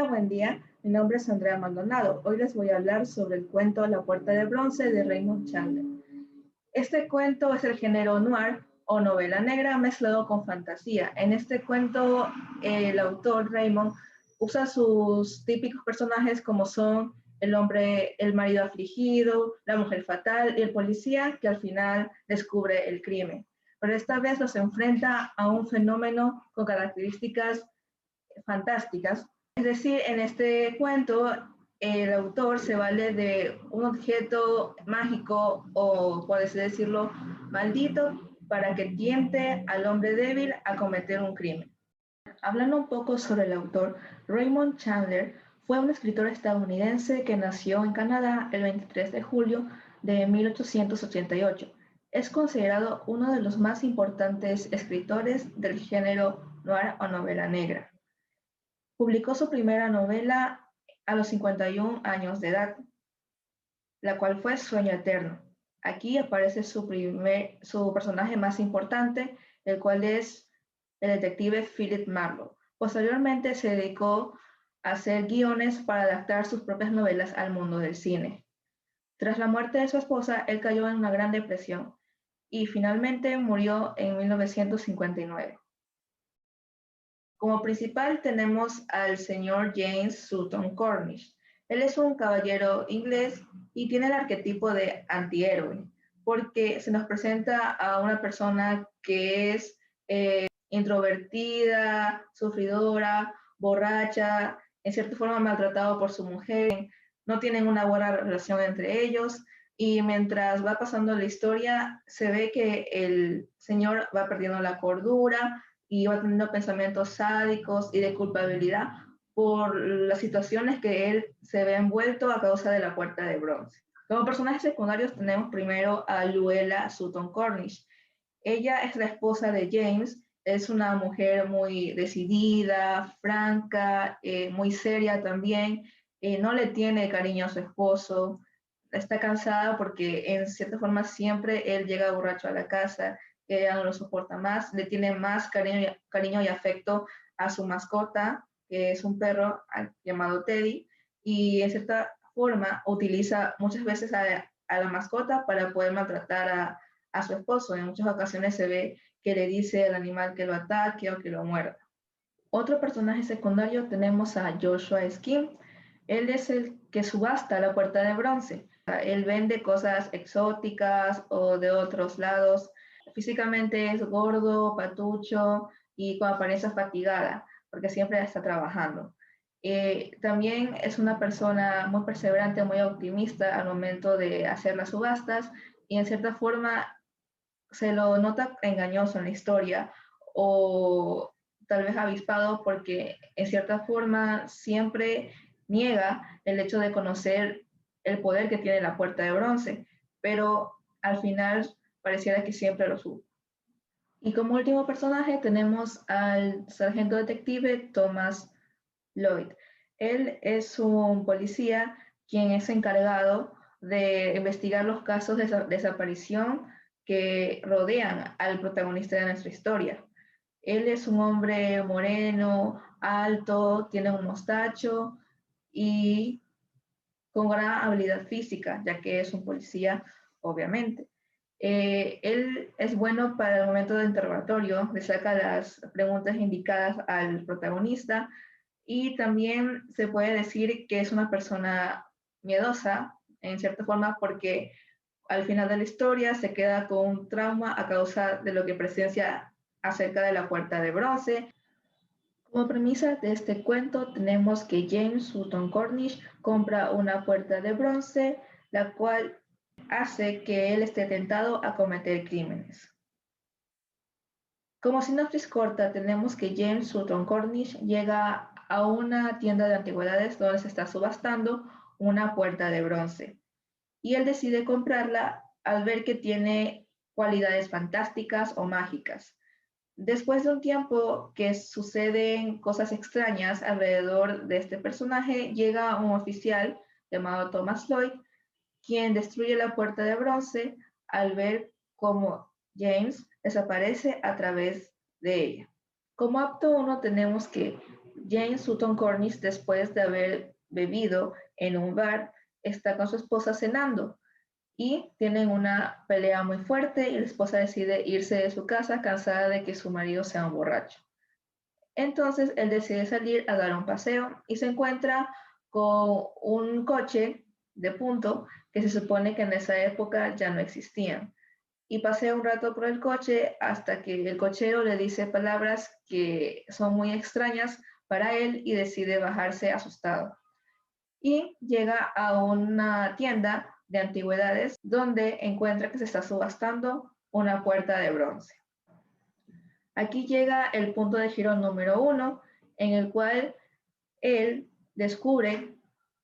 Hola, buen día. Mi nombre es Andrea Maldonado. Hoy les voy a hablar sobre el cuento La Puerta de Bronce de Raymond Chandler. Este cuento es el género noir o novela negra mezclado con fantasía. En este cuento, el autor Raymond usa sus típicos personajes como son el hombre, el marido afligido, la mujer fatal y el policía que al final descubre el crimen. Pero esta vez los enfrenta a un fenómeno con características fantásticas. Es decir, en este cuento, el autor se vale de un objeto mágico o, por así decirlo, maldito para que tiente al hombre débil a cometer un crimen. Hablando un poco sobre el autor, Raymond Chandler fue un escritor estadounidense que nació en Canadá el 23 de julio de 1888. Es considerado uno de los más importantes escritores del género noir o novela negra. Publicó su primera novela a los 51 años de edad, la cual fue Sueño Eterno. Aquí aparece su personaje más importante, el cual es el detective Philip Marlowe. Posteriormente se dedicó a hacer guiones para adaptar sus propias novelas al mundo del cine. Tras la muerte de su esposa, él cayó en una gran depresión y finalmente murió en 1959. Como principal tenemos al señor James Sutton Cornish. Él es un caballero inglés y tiene el arquetipo de antihéroe, porque se nos presenta a una persona que es introvertida, sufridora, borracha, en cierta forma maltratado por su mujer, no tienen una buena relación entre ellos y mientras va pasando la historia se ve que el señor va perdiendo la cordura y va teniendo pensamientos sádicos y de culpabilidad por las situaciones que él se ve envuelto a causa de la Puerta de Bronce. Como personajes secundarios tenemos primero a Luella Sutton Cornish. Ella es la esposa de James, es una mujer muy decidida, franca, muy seria también, no le tiene cariño a su esposo, está cansada porque en cierta forma siempre él llega borracho a la casa, ella no lo soporta más, le tiene más cariño y afecto a su mascota, que es un perro llamado Teddy, y en cierta forma utiliza muchas veces a la mascota para poder maltratar a su esposo. En muchas ocasiones se ve que le dice al animal que lo ataque o que lo muerda. Otro personaje secundario tenemos a Joshua Skim. Él es el que subasta la Puerta de Bronce. Él vende cosas exóticas o de otros lados. Físicamente es gordo, patucho y con apariencia fatigada, porque siempre está trabajando. También es una persona muy perseverante, muy optimista al momento de hacer las subastas y en cierta forma se lo nota engañoso en la historia o tal vez avispado porque en cierta forma siempre niega el hecho de conocer el poder que tiene la Puerta de Bronce, pero al final pareciera que siempre lo supo. Y como último personaje tenemos al sargento detective Thomas Lloyd. Él es un policía quien es encargado de investigar los casos de desaparición que rodean al protagonista de nuestra historia. Él es un hombre moreno, alto, tiene un mostacho y con gran habilidad física, ya que es un policía, obviamente. Él es bueno para el momento de interrogatorio, le saca las preguntas indicadas al protagonista y también se puede decir que es una persona miedosa, en cierta forma, porque al final de la historia se queda con un trauma a causa de lo que presencia acerca de la Puerta de Bronce. Como premisa de este cuento tenemos que James Sutton Cornish compra una puerta de bronce, la cual hace que él esté tentado a cometer crímenes. Como sinopsis corta tenemos que James Sutton Cornish llega a una tienda de antigüedades donde se está subastando una puerta de bronce y él decide comprarla al ver que tiene cualidades fantásticas o mágicas. Después de un tiempo que suceden cosas extrañas alrededor de este personaje, llega un oficial llamado Thomas Lloyd, quien destruye la puerta de bronce al ver cómo James desaparece a través de ella. Como acto 1 tenemos que James Sutton Cornish, después de haber bebido en un bar, está con su esposa cenando y tienen una pelea muy fuerte y la esposa decide irse de su casa cansada de que su marido sea un borracho. Entonces él decide salir a dar un paseo y se encuentra con un coche de punto que se supone que en esa época ya no existían. Y pasea un rato por el coche hasta que el cochero le dice palabras que son muy extrañas para él y decide bajarse asustado. Y llega a una tienda de antigüedades donde encuentra que se está subastando una puerta de bronce. Aquí llega el punto de giro número 1, en el cual él descubre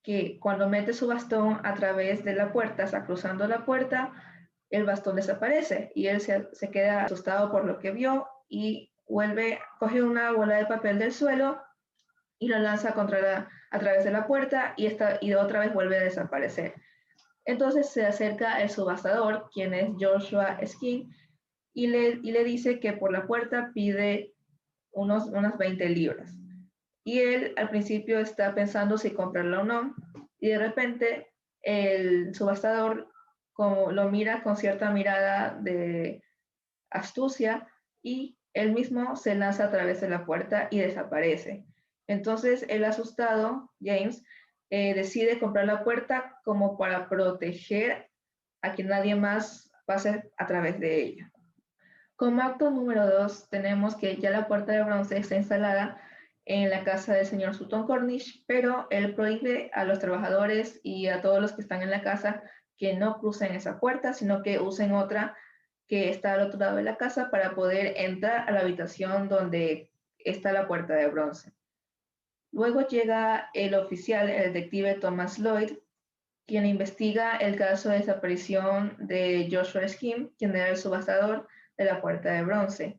que cuando mete su bastón a través de la puerta, está cruzando la puerta, el bastón desaparece y él se queda asustado por lo que vio y coge una bola de papel del suelo y lo lanza a través de la puerta y otra vez vuelve a desaparecer. Entonces se acerca el subastador, quien es Joshua Skin, y le dice que por la puerta pide unas 20 libras. Y él al principio está pensando si comprarla o no, y de repente el subastador como lo mira con cierta mirada de astucia y él mismo se lanza a través de la puerta y desaparece. Entonces el asustado, James, decide comprar la puerta como para proteger a que nadie más pase a través de ella. Como acto número 2, tenemos que ya la puerta de bronce está instalada en la casa del señor Sutton Cornish, pero él prohíbe a los trabajadores y a todos los que están en la casa que no crucen esa puerta, sino que usen otra que está al otro lado de la casa para poder entrar a la habitación donde está la puerta de bronce. Luego llega el oficial, el detective Thomas Lloyd, quien investiga el caso de desaparición de Joshua Skim, quien era el subastador de la puerta de bronce.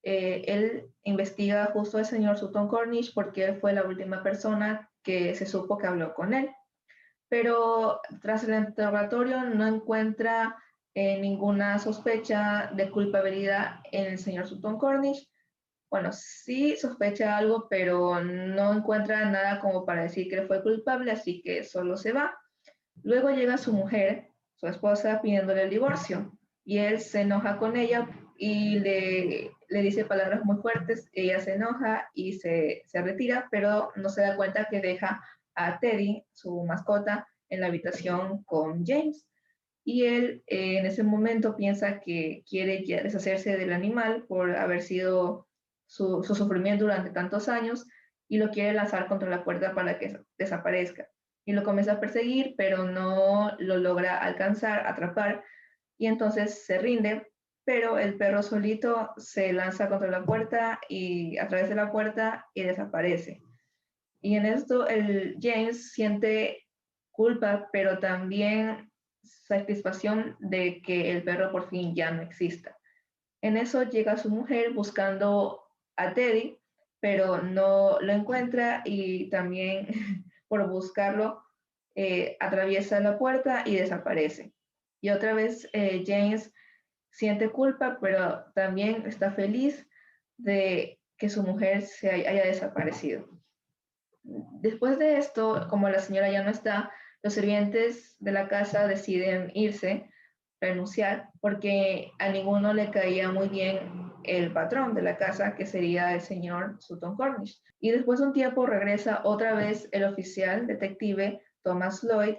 Él investiga justo al señor Sutton Cornish porque él fue la última persona que se supo que habló con él. Pero tras el interrogatorio no encuentra ninguna sospecha de culpabilidad en el señor Sutton Cornish. Bueno, sí sospecha algo, pero no encuentra nada como para decir que fue culpable, así que solo se va. Luego llega su mujer, su esposa, pidiéndole el divorcio y él se enoja con ella y le dice palabras muy fuertes. Ella se enoja y se retira, pero no se da cuenta que deja a Teddy, su mascota, en la habitación con James. Y él en ese momento piensa que quiere ya deshacerse del animal por haber sido su sufrimiento durante tantos años y lo quiere lanzar contra la puerta para que desaparezca. Y lo comienza a perseguir, pero no lo logra alcanzar, atrapar, y entonces se rinde, pero el perro solito se lanza contra la puerta y a través de la puerta y desaparece. Y en esto el James siente culpa, pero también satisfacción de que el perro por fin ya no exista. En eso llega su mujer buscando a Teddy, pero no lo encuentra y también por buscarlo atraviesa la puerta y desaparece. Y otra vez James siente culpa, pero también está feliz de que su mujer se haya desaparecido. Después de esto, como la señora ya no está, los sirvientes de la casa deciden irse, renunciar, porque a ninguno le caía muy bien el patrón de la casa, que sería el señor Sutton Cornish. Y después de un tiempo regresa otra vez el oficial detective Thomas Lloyd,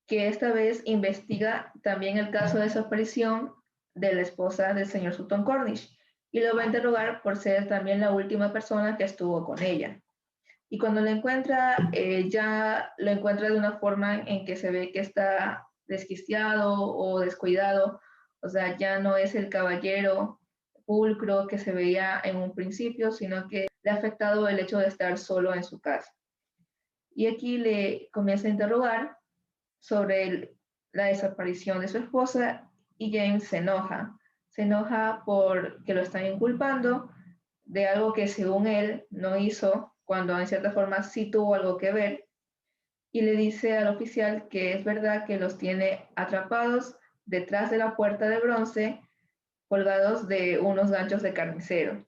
que esta vez investiga también el caso de desaparición de la esposa del señor Sutton Cornish y lo va a interrogar por ser también la última persona que estuvo con ella. Y cuando lo encuentra, ya lo encuentra de una forma en que se ve que está desquiciado o descuidado, o sea, ya no es el caballero pulcro que se veía en un principio, sino que le ha afectado el hecho de estar solo en su casa. Y aquí le comienza a interrogar sobre la desaparición de su esposa y James se enoja porque lo están inculpando de algo que según él no hizo, cuando en cierta forma sí tuvo algo que ver, y le dice al oficial que es verdad que los tiene atrapados detrás de la puerta de bronce, colgados de unos ganchos de carnicero.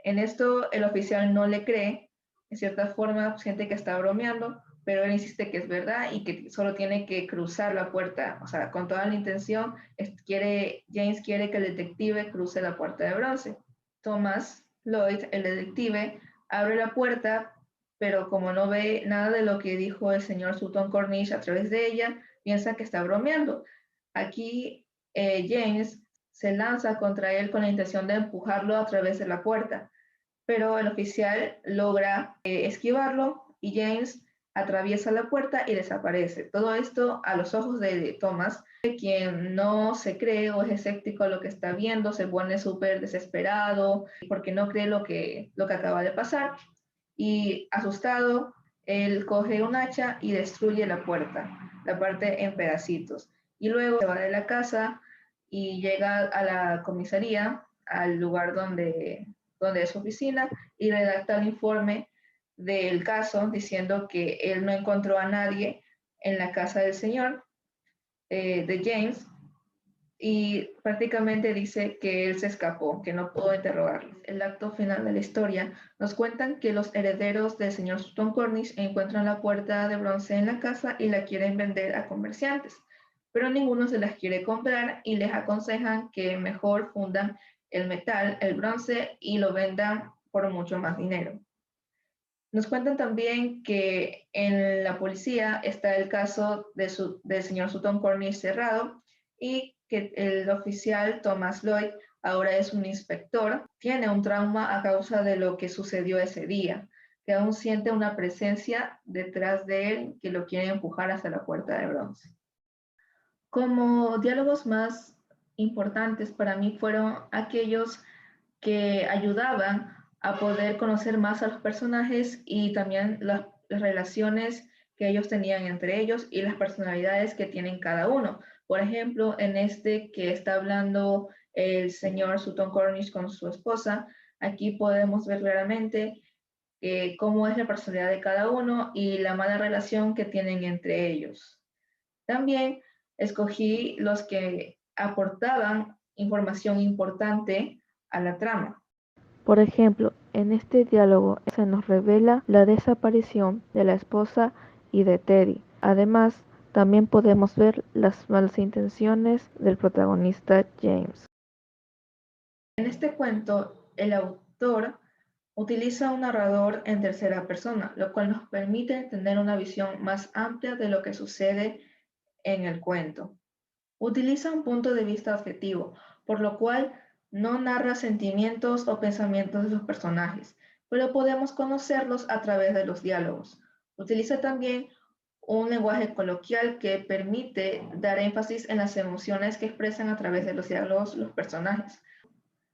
En esto el oficial no le cree en cierta forma siente que está bromeando, pero él insiste que es verdad y que solo tiene que cruzar la puerta, o sea, con toda la intención, James quiere que el detective cruce la puerta de bronce. Thomas Lloyd, el detective, abre la puerta, pero como no ve nada de lo que dijo el señor Sutton Cornish a través de ella, piensa que está bromeando. Aquí James se lanza contra él con la intención de empujarlo a través de la puerta, pero el oficial logra esquivarlo y James atraviesa la puerta y desaparece. Todo esto a los ojos de Thomas, quien no se cree o es escéptico a lo que está viendo, se pone súper desesperado porque no cree lo que acaba de pasar y asustado, él coge un hacha y destruye la puerta, la parte en pedacitos. Y luego se va de la casa y llega a la comisaría, al lugar donde es su oficina, y redacta el informe del caso diciendo que él no encontró a nadie en la casa del señor, de James, y prácticamente dice que él se escapó, que no pudo interrogarlo. El acto final de la historia nos cuentan que los herederos del señor Sutton Cornish encuentran la puerta de bronce en la casa y la quieren vender a comerciantes, pero ninguno se las quiere comprar y les aconsejan que mejor fundan el metal, el bronce, y lo vendan por mucho más dinero. Nos cuentan también que en la policía está el caso del señor Sutton Cornish cerrado y que el oficial Thomas Lloyd ahora es un inspector, tiene un trauma a causa de lo que sucedió ese día, que aún siente una presencia detrás de él que lo quiere empujar hacia la puerta de bronce. Como diálogos más importantes para mí fueron aquellos que ayudaban a poder conocer más a los personajes y también las relaciones que ellos tenían entre ellos y las personalidades que tienen cada uno. Por ejemplo, en este que está hablando el señor Sutton Cornish con su esposa, aquí podemos ver claramente cómo es la personalidad de cada uno y la mala relación que tienen entre ellos. También escogí los que aportaban información importante a la trama. Por ejemplo, en este diálogo se nos revela la desaparición de la esposa y de Teddy. Además, también podemos ver las malas intenciones del protagonista James. En este cuento, el autor utiliza un narrador en tercera persona, lo cual nos permite tener una visión más amplia de lo que sucede en el cuento. Utiliza un punto de vista objetivo, por lo cual no narra sentimientos o pensamientos de los personajes, pero podemos conocerlos a través de los diálogos. Utiliza también un lenguaje coloquial que permite dar énfasis en las emociones que expresan a través de los diálogos los personajes.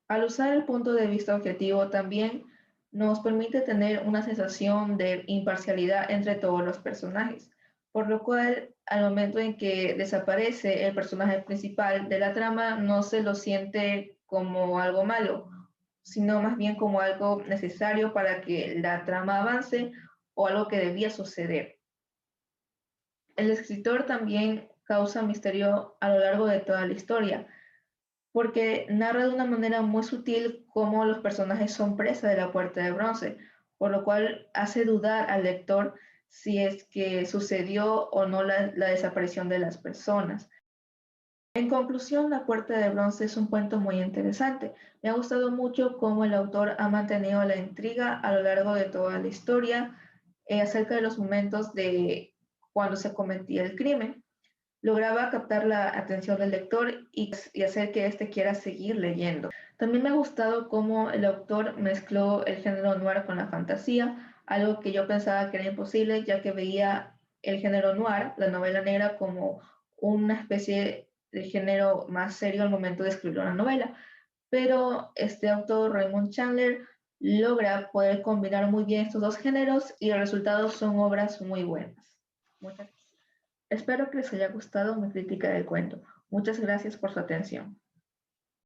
Al usar el punto de vista objetivo también nos permite tener una sensación de imparcialidad entre todos los personajes, por lo cual al momento en que desaparece el personaje principal de la trama no se lo siente como algo malo, sino más bien como algo necesario para que la trama avance o algo que debía suceder. El escritor también causa misterio a lo largo de toda la historia, porque narra de una manera muy sutil cómo los personajes son presa de la puerta de bronce, por lo cual hace dudar al lector si es que sucedió o no la desaparición de las personas. En conclusión, La puerta de bronce es un cuento muy interesante. Me ha gustado mucho cómo el autor ha mantenido la intriga a lo largo de toda la historia acerca de los momentos de cuando se cometía el crimen. Lograba captar la atención del lector y hacer que éste quiera seguir leyendo. También me ha gustado cómo el autor mezcló el género noir con la fantasía, algo que yo pensaba que era imposible, ya que veía el género noir, la novela negra, como una especie de género más serio al momento de escribir una novela. Pero este autor, Raymond Chandler, logra poder combinar muy bien estos dos géneros y los resultados son obras muy buenas. Muchas gracias. Espero que les haya gustado mi crítica del cuento. Muchas gracias por su atención.